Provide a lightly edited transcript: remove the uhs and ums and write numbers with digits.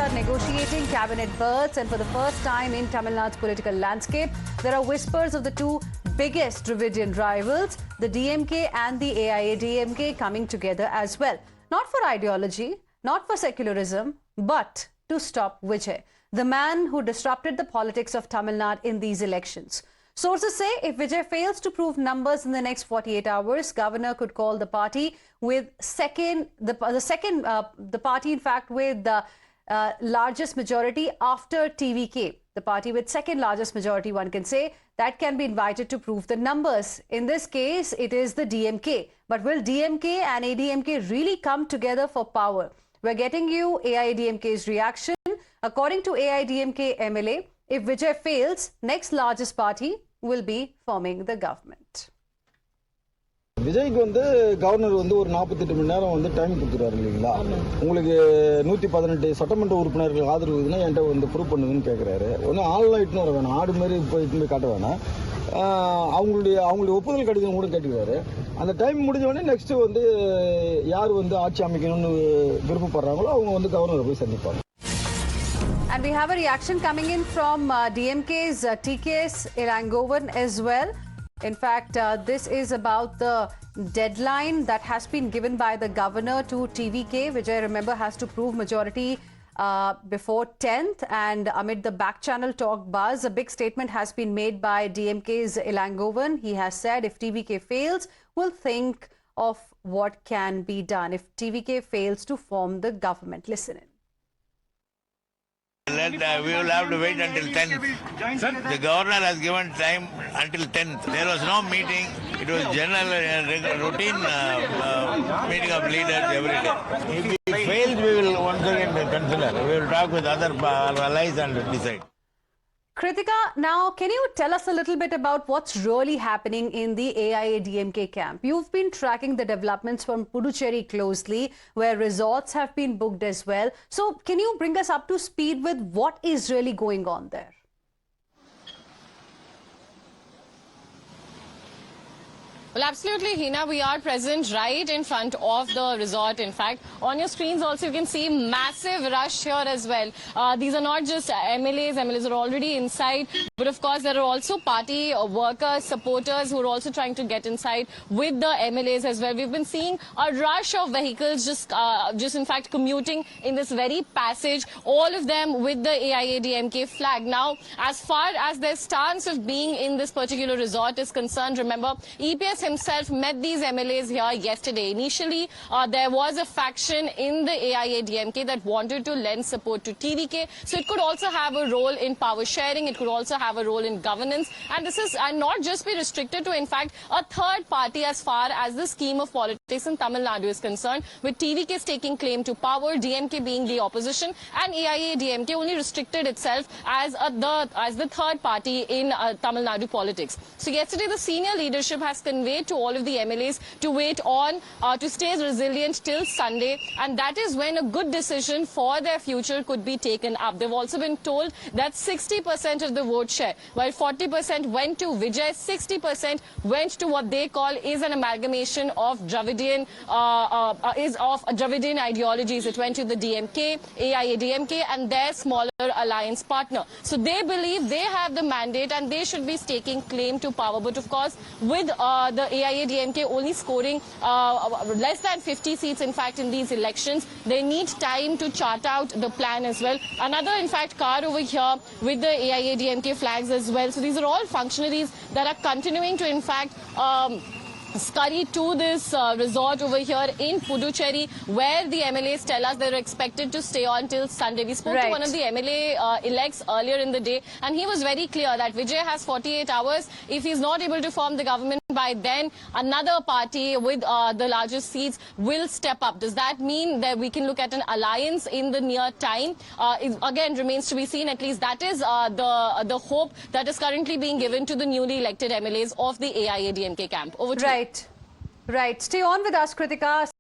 are negotiating cabinet berths, and for the first time in Tamil Nadu's political landscape, there are whispers of the two biggest Dravidian rivals, the DMK and the AIADMK, coming together as well. Not for ideology, not for secularism, but to stop Vijay, the man who disrupted the politics of Tamil Nadu in these elections. Sources say if Vijay fails to prove numbers in the next 48 hours, governor could call the party with the party in fact with the largest majority after TVK. The party with second largest majority, one can say, that can be invited to prove the numbers. In this case, it is the DMK. But will DMK and ADMK really come together for power? We're getting you AIADMK's reaction. According to AIADMK MLA, if Vijay fails, next largest party will be forming the government. விஜய்க்கு governor ஒரு 48 மணி நேரம் time கொடுத்துறாரு இல்லீங்களா? உங்களுக்கு 118 சட்டமன்ற உறுப்பினர்கள் ஆதரவு இருக்குன்னா என்கிட்ட ப்ரூவ் பண்ணுங்கன்னு கேக்குறாரு. ஒண்ணு ஆன்லைன் இட்னு வர வேணாம், ஆடு மாதிரி போய் காட்ட வேணாம். அவங்களுடைய ஒப்புதல் கடிதம் கூட கேட்டுக்கிறாரு. அந்த டைம் முடிஞ்ச உடனே நெக்ஸ்ட் யார் ஆட்சி அமைக்கணும்னு விருப்பப்படுறாங்களோ அவங்க கவர்னரை போய் சந்திப்பாங்க. And we have a reaction coming in from DMK's TKS Ilangovan as well. In fact, this is about the deadline that has been given by the governor to TVK. Vijay, remember, has to prove majority before 10th. And amid the back channel talk buzz, a big statement has been made by DMK's Ilangovan. He has said if TVK fails, we'll think of what can be done if TVK fails to form the government. Listen in. We will have to wait until 10th. The governor has given time until 10th. There was no meeting. It was general routine meeting of leaders every day. If he fails, we will once again consider. We will talk with other allies and decide. Kritika, now can you tell us a little bit about what's really happening in the AIADMK camp? You've been tracking the developments from Puducherry closely, where resorts have been booked as well. So can you bring us up to speed with what is really going on there? Well, absolutely, Hina. We are present right in front of the resort. In fact, on your screens also you can see massive rush here as well. These are not just MLAs. MLAs are already inside. But of course, there are also party workers, supporters who are also trying to get inside with the MLAs as well. We've been seeing a rush of vehicles just in fact commuting in this very passage, all of them with the AIADMK flag. Now, as far as their stance of being in this particular resort is concerned, remember, EPS himself met these MLAs here yesterday. Initially, there was a faction in the AIADMK that wanted to lend support to TVK. So it could also have a role in power sharing. It could also have a role in governance. And this is not just be restricted to, in fact, a third party as far as the scheme of politics in Tamil Nadu is concerned, with TVK taking claim to power, DMK being the opposition, and AIADMK only restricted itself as the third party in Tamil Nadu politics. So yesterday, the senior leadership has conveyed to all of the MLAs to wait on, to stay resilient till Sunday, and that is when a good decision for their future could be taken up. They've also been told that 60% of the vote share, while 40% went to Vijay, 60% went to what they call is an amalgamation of Dravidian, Dravidian ideologies. It went to the DMK, AIADMK, and their smaller alliance partner. So they believe they have the mandate and they should be staking claim to power. But of course, with the AIADMK only scoring less than 50 seats, in fact, in these elections, they need time to chart out the plan as well. Another, in fact, car over here with the AIADMK flags as well. So these are all functionaries that are continuing to, in fact, scurry to this resort over here in Puducherry, where the MLAs tell us they're expected to stay on till Sunday. We spoke to one of the MLA elects earlier in the day, and he was very clear that Vijay has 48 hours. If he's not able to form the government by then, another party with the largest seats will step up. Does that mean that we can look at an alliance in the near time? It again remains to be seen. At least that is the hope that is currently being given to the newly elected MLAs of the AIADMK camp. Over to you. Right. Stay on with us, Kritika.